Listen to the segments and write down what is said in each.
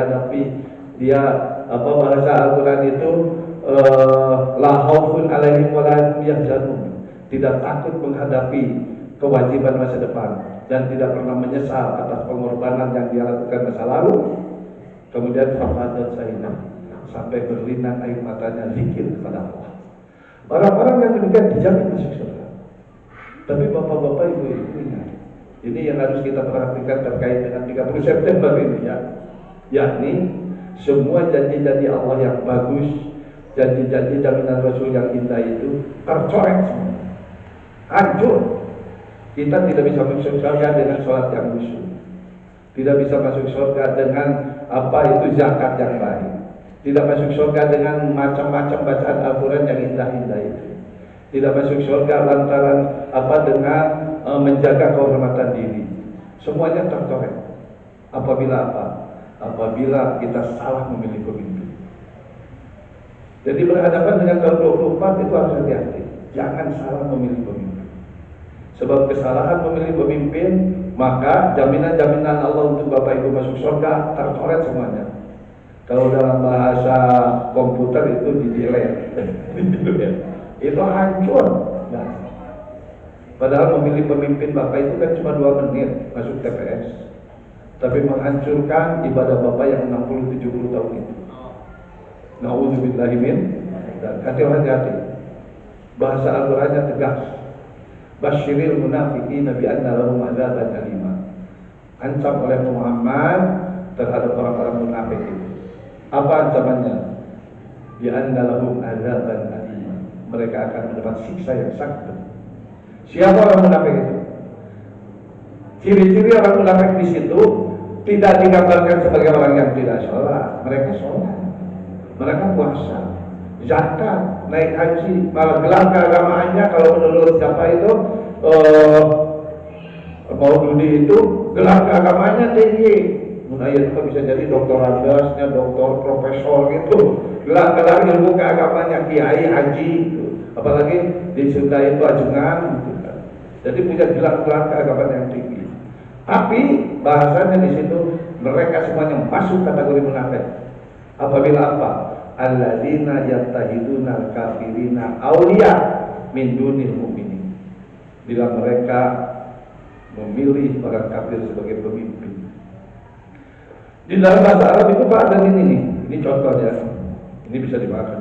hadapi dia bahasa Al-Quran itu la khaufun alaihim wa la hum yahzanun, tidak takut menghadapi kewajiban masa depan dan tidak pernah menyesal atas pengorbanan yang dia lakukan masa lalu. Kemudian fafadat saina, sampai berlinang air matanya zikir kepada Allah. Orang-orang yang demikian dijamin masuk surga. Tapi bapak-bapak, ibu-ibu ingat, ini yang harus kita perhatikan terkait dengan 30 September ini ya. Yakni semua janji-janji Allah yang bagus, janji-janji jaminan Rasul yang indah itu tercoreng semua, hancur. Kita tidak bisa masuk surga dengan sholat yang khusyuk, tidak bisa masuk surga dengan zakat yang baik, tidak masuk surga dengan macam-macam bacaan Al-Quran yang indah-indah itu, tidak masuk surga lantaran dengan menjaga kehormatan diri. Semuanya tercoreng. Apabila kita salah memilih pemimpin. Jadi berhadapan dengan tahun 24 itu harus hati-hati, jangan salah memilih pemimpin. Sebab kesalahan memilih pemimpin, maka jaminan-jaminan Allah untuk Bapak Ibu masuk surga tercoret semuanya. Kalau dalam bahasa komputer itu di-delete. Itu hancur. Nah, padahal memilih pemimpin Bapak itu kan cuma 2 menit masuk TPS, tapi menghancurkan ibadah Bapak yang 60-70 tahun itu. Na'udzubillahi min. Dan hati-hati. Bahasa Al-Qur'annya tegas. Basyiril munafiqin bi anna lahum adzaban alima. Ancam oleh Muhammad terhadap orang-orang munafik itu. Apa ancamannya? Bi anna lahum adzaban alima. Mereka akan mendapat siksa yang sangat berat. Siapa orang munafik itu? Ciri-ciri orang munafik di situ tidak digambarkan sebagai orang yang tidak sholat. Mereka sholat, mereka puasa, zakat, naik haji, malah gelar keagamaannya. Kalau menurut siapa itu Maududi itu gelar keagamaannya tinggi. Munayat itu bisa jadi doktor andasnya, doktor, profesor gitu. Gelar ilmu keagamaannya kiai, haji gitu. Apalagi di Sunda itu ajungan gitu kan. Jadi punya gelar keagamaan yang tinggi. Tapi bahasanya di situ mereka semuanya masuk kategori munafik. Apabila alladzina yattahiduna kafirina auliya min dunil mu'minin. Bila mereka memilih orang kafir sebagai pemimpin. Di dalam bahasa Arab itu Pak ada ini nih. Ini contohnya. Ini bisa dimakan.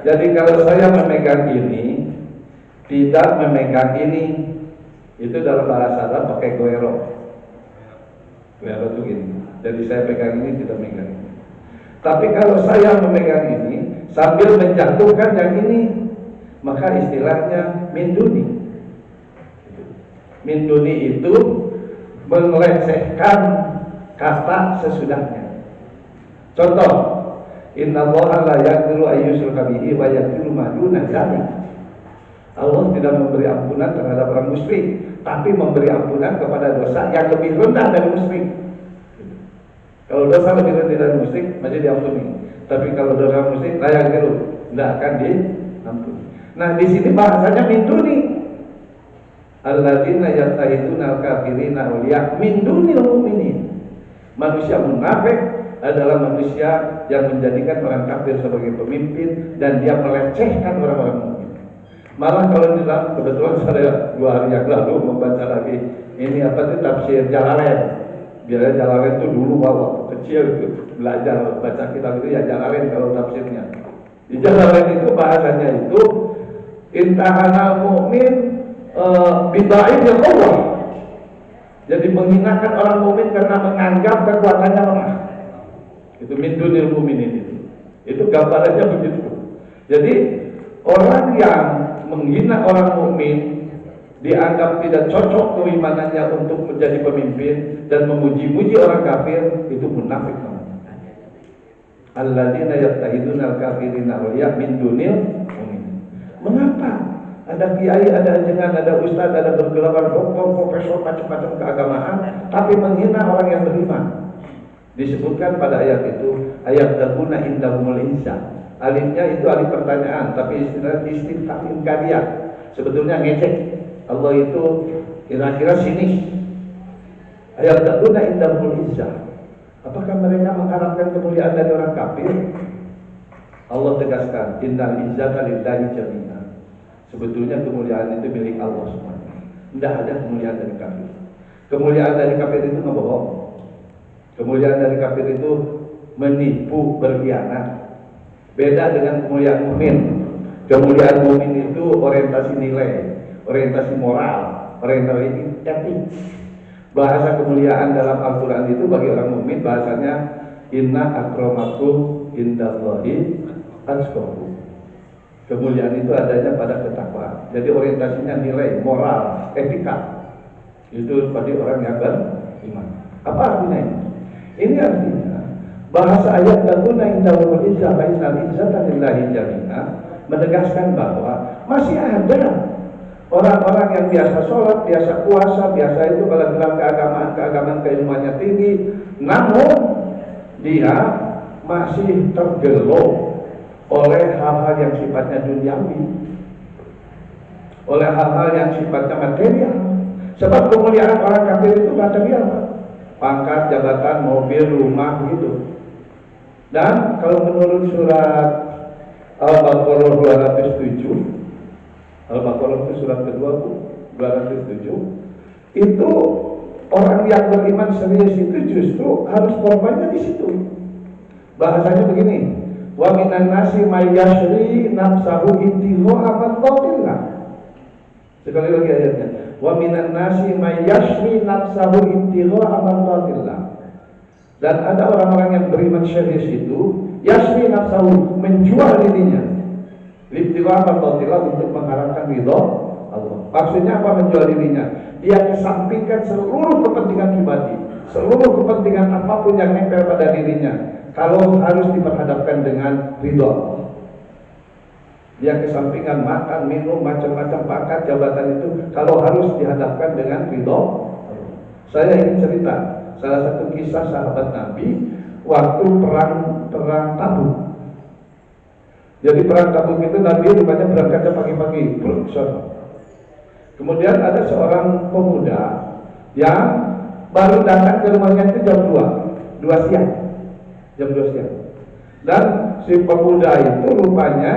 Jadi kalau saya memegang ini, tidak memegang ini, itu dalam bahasa Arab pakai goero. Goero itu gini. Jadi saya pegang ini, tidak memegang ini. Tapi kalau saya memegang ini sambil menjatuhkan yang ini, maka istilahnya minduni. Minduni itu melecehkan kata sesudahnya. Contoh, innallaha la yaghfiru ayyushraka bihi wa yaghfiru ma duna dzalik. Allah tidak memberi ampunan terhadap orang musyrik, tapi memberi ampunan kepada dosa yang lebih rendah dari musyrik. Kalau dosa lebih rendah dari musyrik masih diampuni, tapi kalau dosa musyrik layak dulu, tidak akan diampuni. Nah di sini bahasanya minduni. Alladzina yattahiduna al-kafirina awliya min dunil mu'minin. Manusia munafik adalah manusia yang menjadikan orang kafir sebagai pemimpin dan dia melecehkan orang-orang mukmin. Malah kalau di dalam, kebetulan saya 2 hari yang lalu membaca lagi ini tafsir Jalalain. Biasanya Jalalain itu dulu waktu kecil belajar baca kitab itu ya Jalalain kalau tafsirnya. Di Jalalain itu bahasanya itu intahana mukmin bid'ain ya Allah. Jadi menghinakan orang mukmin karena menganggap kekuatannya lemah. Itu min dunil mu'minin itu. Itu gambarannya begitu. Jadi orang yang menghina orang mukmin dianggap tidak cocok keimanannya untuk menjadi pemimpin dan memuji-muji orang kafir, itu munafik namanya. Alladzina yattahiduna al-kafirina awliya min dunil mu'minin. Mengapa? Ada kiai, ada ajengan, ada ustaz, ada bergelar doktor, profesor, macam-macam keagamaan, tapi menghina orang yang beriman. Disebutkan pada ayat itu, ayat takuna indahumul insan. Alifnya itu alif pertanyaan, tapi istifham ingkariyah. Sebetulnya ngecek. Allah itu kira-kira sinis. Ayat takuna indahumul insan. Apakah mereka mengharapkan kemuliaan dari orang kafir? Allah tegaskan, innal izzata lillahi jami'a. Sebetulnya kemuliaan itu milik Allah semuanya. Tidak ada kemuliaan dari kafir. Kemuliaan dari kafir itu ngebohong. Kemuliaan dari kafir itu menipu, berkhianat. Beda dengan kemuliaan mukmin. Kemuliaan mukmin itu orientasi nilai, orientasi moral, orientasi etik. Bahasa kemuliaan dalam Al-Quran itu bagi orang mukmin bahasanya inna akramakum indallahi atqakum. Kemuliaan itu adanya pada ketakwaan. Jadi orientasinya nilai, moral, etika. Itu bagi orang yang beriman. Apa artinya ini? Ini artinya bahasa ayat "Tabuna indahul izzah fa innal izzata lillahi jami'a" menegaskan bahwa masih ada orang-orang yang biasa sholat, biasa puasa, biasa itu kalau bilang keagamaan keilmuannya tinggi, namun dia masih tergelo oleh hal-hal yang sifatnya duniawi, oleh hal-hal yang sifatnya material. Sebab kemuliaan orang kafir itu material, pangkat, jabatan, mobil, rumah, begitu. Dan kalau menurut surat Al-Baqarah 207, Al-Baqarah itu surat kedua 207, itu orang yang beriman serius itu justru harus korbannya di situ. Bahasanya begini, wa minan nasi may yashri nafsahu ibtigha'a mardatillah. Sekali lagi ayatnya, wa minan nasi may yashri nafsahu ibtigha'a mardatillah. Dan ada orang-orang yang beriman serius itu yashri nafsahu, menjual dirinya ibtigha'a mardatillah, untuk mengharapkan ridha Allah. Maksudnya apa menjual dirinya? Dia kesampingkan seluruh kepentingan pribadi, seluruh kepentingan apapun yang nempel pada dirinya, kalau harus diperhadapkan dengan ridha. Dia kesampingkan makan, minum, macam-macam pangkat, jabatan itu kalau harus dihadapkan dengan ridha. Saya ingin cerita salah satu kisah sahabat Nabi waktu perang Tabuk. Jadi perang Tabuk itu Nabi rupanya berangkatnya pagi-pagi. Kemudian ada seorang pemuda yang baru datang ke rumahnya itu jam 2 siang. Jam 2 siang. Dan si pemuda itu rupanya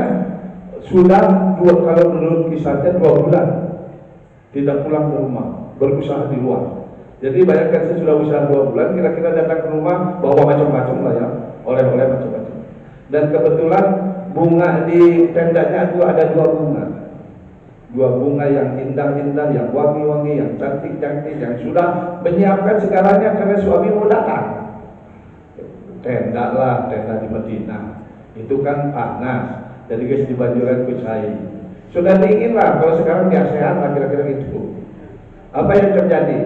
sudah kalau menurut kisahnya 2 bulan tidak pulang ke rumah, berusaha di luar. Jadi bayangkan saya sudah usaha 2 bulan, kira-kira datang ke rumah bawa macam-macam lah ya, oleh-oleh macam-macam. Dan kebetulan bunga di tendanya itu ada 2 bunga. 2 bunga yang indah-indah, yang wangi-wangi, yang cantik-cantik, yang sudah menyiapkan segalanya karena suami mau datang. Tenda di Medina. Itu kan panas. Jadi guys dibanjurkan kucai. Sudah dingin lah, kalau sekarang dia sehat lah kira-kira gitu. Apa yang terjadi?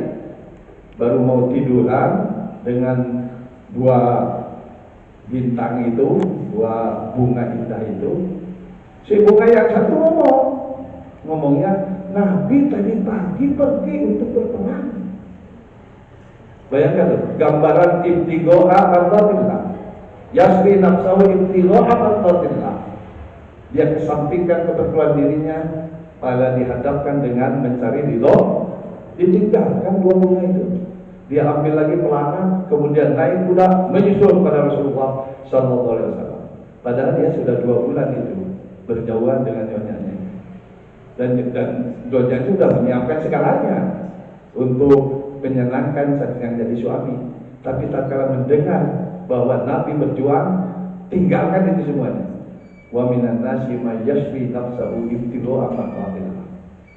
Baru mau tiduran dengan 2 bintang itu, 2 bunga indah itu, si bunga yang satu ngomongnya, Nabi tadi pagi pergi untuk berperang. Bayangkan tuh, gambaran ibtigha'a mardatillah, yasri nafsahu ibtigha'a mardatillah. Dia kesampingkan keperluan dirinya, pada dihadapkan dengan mencari ridho, ditinggalkan 2 bunga itu. Dia ambil lagi pelana, kemudian naik kuda menyusul pada Rasulullah SAW. Padahal dia sudah 2 bulan itu berjauhan dengan nyonyanya. Dan nyonyanya itu sudah menyiapkan segalanya untuk menyenangkan yang jadi suami. Tapi tatkala mendengar bahwa Nabi berjuang, tinggalkan itu semuanya. Wa minan nasi may yashri nafsahu ibtigha'a mardatillah.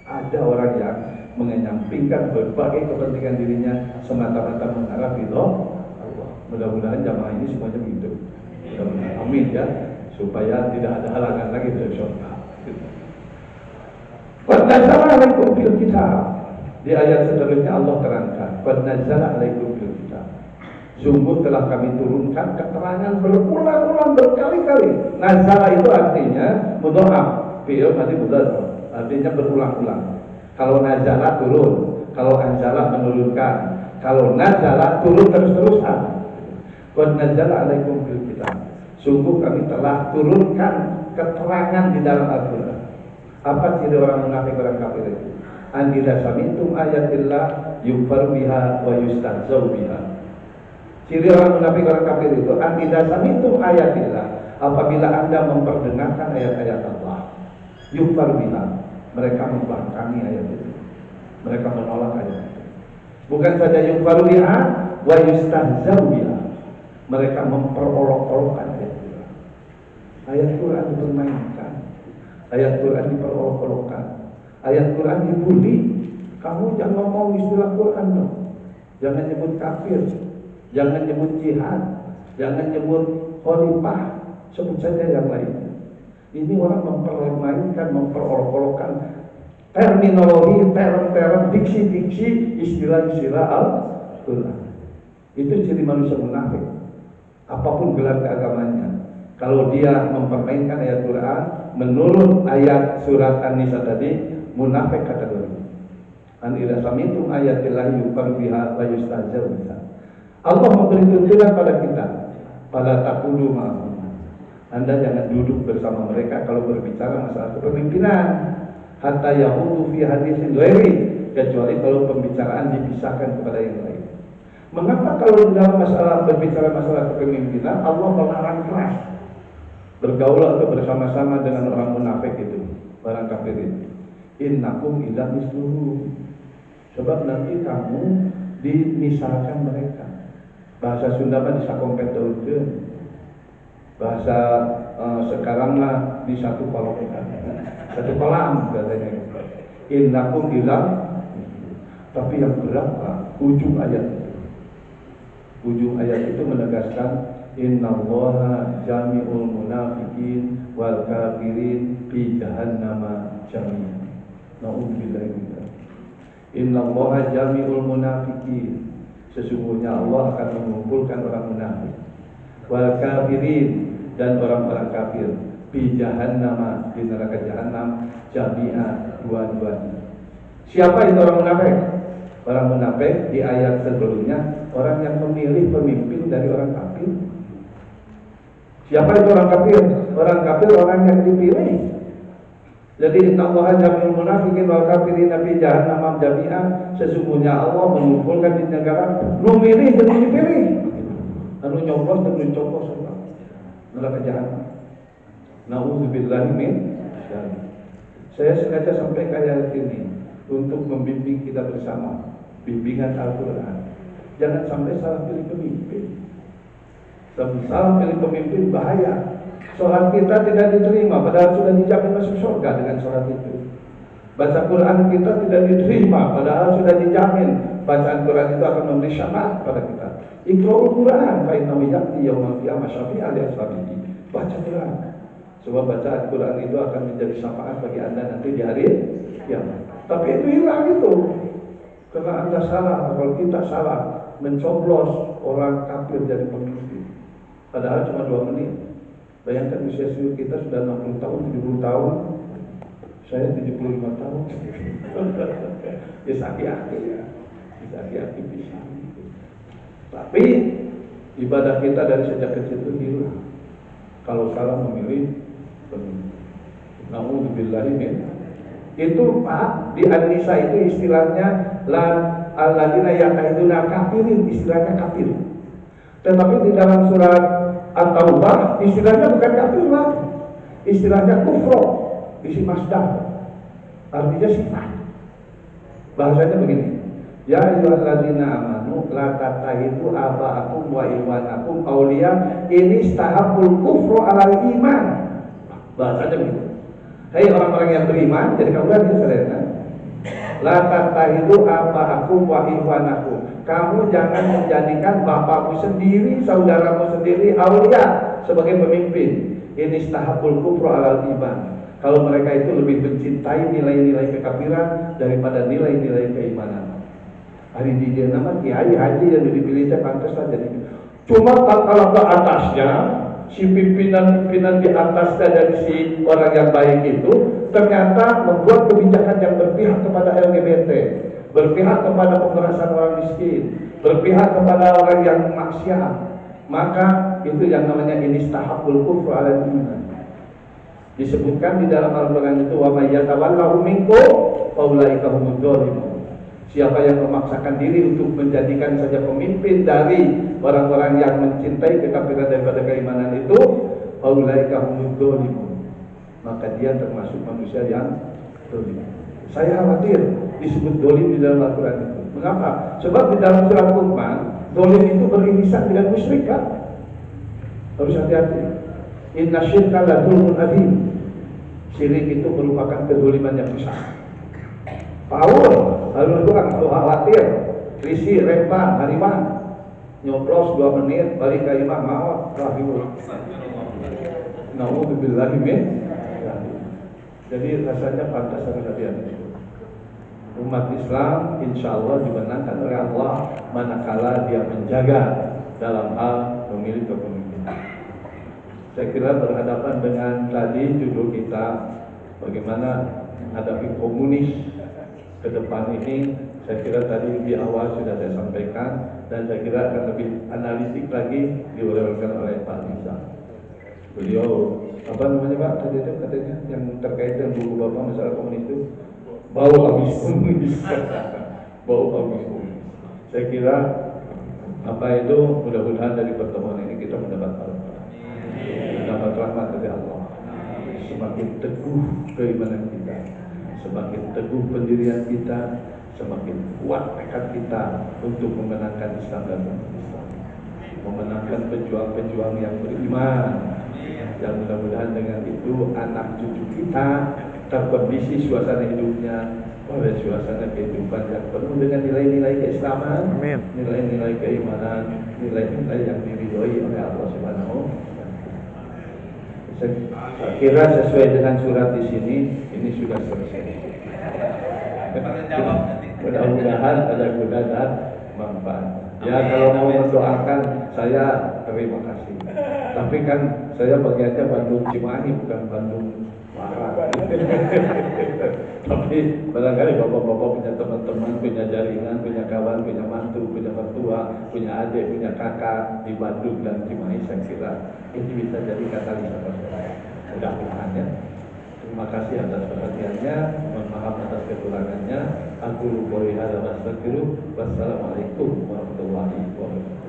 Ada orang yang mengenyampingkan berbagai kepentingan dirinya semata-mata mengharap ridho Allah. Mudah-mudahan jamaah ini semuanya begitu. Mudah-mudahan, amin ya, supaya tidak ada halangan lagi dari surga. Qad nazzala 'alaikum fil kitab. Di ayat seterusnya Allah terangkan, qad nazzala 'alaikum fil kitab. Sungguh telah kami turunkan keterangan berulang-ulang berkali-kali. Nazala itu artinya mudhaf, fi'il tadi mudhaf, artinya berulang-ulang. Kalau nazala turun, kalau anzala menurunkan, kalau nazala turun terus-terusan. Qad nazzala 'alaikum fil kitab. Sungguh kami telah turunkan keterangan di dalam Al-Qur'an. Apa ciri orang munafik, orang kafir itu? Andila samitum ayatillah yukfar biha wa yustahzau biha. Ciri orang munafik, orang kafir itu antidasan itu ayatillah. Apabila Anda memperdengarkan ayat-ayat Allah, yukfar biha, mereka membangkangi ayat itu. Mereka menolak ayat itu. Bukan saja yukfar biha, wa yustahzau biha, mereka memperolok-olokkan ayat itu. Ayat Quran dipermainkan, ayat Quran diperolok-olokkan, ayat Quran dibully. Kamu jangan ngomong istilah Quran dong. Jangan nyebut kafir, jangan nyebut jihad, jangan nyebut khalifah, sebut saja yang lain. Ini orang mempermainkan, memperolok-olokkan terminologi, term-term, diksi-diksi, istilah-istilah Al-Quran. Itu ciri manusia munafik. Apapun gelar keagamannya, kalau dia mempermainkan ayat Quran menurut ayat surat An-Nisa tadi, munafik kategori. An idza sami'tum ayatillahi yukfar biha wa yustahza'u biha. Allah memberi tuntunan pada kita, pada taqulu ma'hum. Anda jangan duduk bersama mereka kalau berbicara masalah kepemimpinan. Hatta yahudu fi hadisin ghairi, kecuali kalau pembicaraan dipisahkan kepada yang lain. Mengapa kalau dalam masalah berbicara masalah kepemimpinan Allah melarang keras bergaul atau bersama-sama dengan orang munafik itu, orang kafir itu? Innakum illa misluhum. Sebab nanti kamu dimisalkan mereka. Bahasa Sunda mah disakompetulkeun. Bahasa sekarang mah di satu kolam katanya. Innakum illa, tapi yang berat Pak, ujung ayat itu. Ujung ayat itu menegaskan innallaha jami'ul munafiqin wal kafirin fi jahannama jami'an. Na'udzubillahi min dzalik. Innallaha jami'ul munafiqin, sesungguhnya Allah akan mengumpulkan orang munafik, wal kafirin, dan orang-orang kafir, fi jahannam, di neraka jahanam, jami'a, dua-duanya. Siapa itu orang munafik? Orang munafik di ayat sebelumnya orang yang memilih pemimpin dari orang kafir. Siapa itu orang kafir? Orang kafir orang yang dipilih. Jadi innallaha jami'ul munafiqin wal kafirin fi jahannam jami'a, sesungguhnya Allah mengumpulkan di negara lu milih dan dipilih. Anu nyoblos dan dicoblos neraka jahanam. Nauzubillahi min dzalik. Saya sengaja sampai kayak ini untuk membimbing kita bersama, bimbingan Al-Quran. Jangan sampai salah pilih pemimpin. Salah pilih pemimpin bahaya. Sholat kita tidak diterima, padahal sudah dijamin masuk surga dengan sholat itu. Baca Quran kita tidak diterima, padahal sudah dijamin bacaan Quran itu akan memberi syafaat pada kita. Iqra'ul Quran, fa innahu ya'ti yaumil qiyamah syafi'an li ashabihi. Baca Quran, sebab bacaan Quran itu akan menjadi syafaat bagi Anda nanti di hari kiamat. Tapi itu hilang itu, karena Anda salah, kalau kita salah mencoblos orang kafir jadi pemimpin. Padahal cuma 2 menit. Bayangkan usia kita sudah 60 tahun, 70 tahun. Saya 75 tahun. Ya sakit-sakit ya. Sakit-sakit bisa. Tapi ibadah kita dari sejak kecil itu hilang. Kalau salah memilih pemimpin. Nauzubillahi min. Itu Pak, di An-Nisa itu istilahnya la alladzina yaqiduna kafirin, istilahnya kafir. Tetapi di dalam surat At-Taubah istilahnya bukan kafir lagi. Istilahnya kufro, isi masdar. Artinya sifat. Bahasanya begini. Ya ayyuhalladzina amanu la tattahidu aba'akum wa ikhwanakum awliya in istahabbul kufra 'alal iman. Bahasanya begitu. Hai orang-orang yang beriman, jadi kamu lihat saudara. La tattahidu aba'akum wa ikhwanakum. Kamu jangan menjadikan bapakmu sendiri, saudaramu sendiri awliya sebagai pemimpin. Ini istahabbul kufra 'alal iman. Kalau mereka itu lebih mencintai nilai-nilai kekafiran daripada nilai-nilai keimanan. Hari di dia nama kiai haji yang dipilih teh pantas saja. Cuma kalau ke atasnya si pimpinan di atasnya dari si orang yang baik itu ternyata membuat kebijakan yang berpihak kepada LGBT, berpihak kepada pemerasan orang miskin, berpihak kepada orang yang maksiat, maka itu yang namanya inistahabul kufru 'alal iman. Disebutkan di dalam Al-Quran itu wa may yatawallahu minkum fa ulaika humudz dzalimun. Siapa yang memaksakan diri untuk menjadikan saja pemimpin dari orang-orang yang mencintai kekafiran daripada keimanan itu, faulaika humudz dzalimun, maka dia termasuk manusia yang zalim. Saya khawatir disebut zalim di dalam Al-Quran itu. Mengapa? Sebab di dalam surat Luqman, zalim itu beririsan dengan musyrik kan? Harus hati-hati. Inna syirka la dzulmun adzim. Syirik itu merupakan kezaliman yang besar. Lalu aku khawatir, risih, rempang, hariman, nyoblos 2 menit, balik ke imam maut, na'udzubillahi min. Jadi rasanya pantas harus hati-hati. Umat Islam insya Allah dimenangkan oleh Allah manakala dia menjaga dalam hal memilih kepemimpinan. Saya kira berhadapan dengan tadi judul kita, bagaimana menghadapi komunis ke depan ini, saya kira tadi di awal sudah saya sampaikan, dan saya kira akan lebih analitik lagi diuraikan oleh Pak Nisa. Beliau apa namanya Pak tadi itu katanya yang terkait dengan buku Bapak masalah komunis itu, bau habis komunis. Bau habis komunis. Saya kira apa itu, mudah-mudahan dari pertemuan ini kita mendapat barokah, mendapat rahmat dari Allah, semakin teguh keimanan kita, semakin teguh pendirian kita, semakin kuat tekad kita untuk memenangkan Islam dan Islam, memenangkan pejuang-pejuang yang beriman. Dan mudah-mudahan dengan itu anak cucu kita terkondisi suasana hidupnya oleh suasana kehidupan yang penuh dengan nilai-nilai keislaman, nilai-nilai keimanan, nilai-nilai yang diridhoi oleh Allah Subhanahu wa Ta'ala. Saya kira sesuai dengan surat di sini, ini sudah selesai. Mudah-mudahan ada guna dan manfaat. Ya kalau mau mendoakan saya terima kasih. Tapi kan saya bagiannya Bandung Cimahi bukan Bandung Barat. Tapi barangkali bapak-bapak punya teman-teman, punya jaringan, punya kawan, punya mantu, punya mertua, punya adik, punya kakak di Bandung dan Cimahi, saya kira ini bisa jadi katalisator saya. Mudah-mudahan ya. Terima kasih atas perhatiannya, mohon maaf atas kekurangannya. Aku qouli hadza wa astaghfiruh. Wassalamualaikum warahmatullahi wabarakatuh.